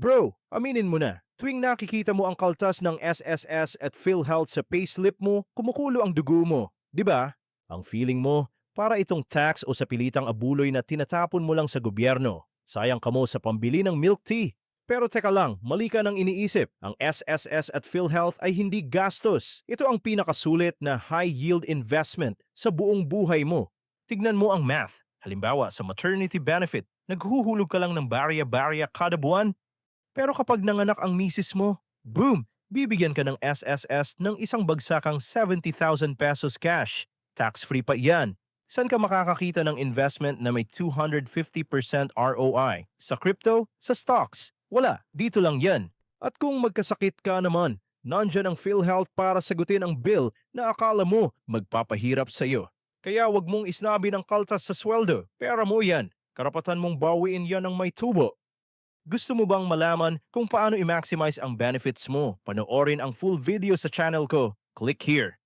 Bro, aminin mo na, tuwing nakikita mo ang kaltas ng SSS at PhilHealth sa payslip mo, kumukulo ang dugo mo, di ba? Ang feeling mo, para itong tax o sa pilitang abuloy na tinatapon mo lang sa gobyerno. Sayang ka mo sa pambili ng milk tea. Pero teka lang, mali ka ng iniisip. Ang SSS at PhilHealth ay hindi gastos. Ito ang pinakasulit na high-yield investment sa buong buhay mo. Tignan mo ang math. Halimbawa, sa maternity benefit, naghuhulog ka lang ng barya-barya kada buwan. Pero kapag nanganak ang misis mo, boom! Bibigyan ka ng SSS ng isang bagsakang 70,000 pesos cash. Tax-free pa iyan. Saan ka makakakita ng investment na may 250% ROI? Sa crypto? Sa stocks? Wala, dito lang yan. At kung magkasakit ka naman, nandyan ang PhilHealth para sagutin ang bill na akala mo magpapahirap sa'yo. Kaya wag mong isnabi ng kaltas sa sweldo. Pera mo yan. Karapatan mong bawiin yan ng may tubo. Gusto mo bang malaman kung paano i-maximize ang benefits mo? Panoorin ang full video sa channel ko. Click here.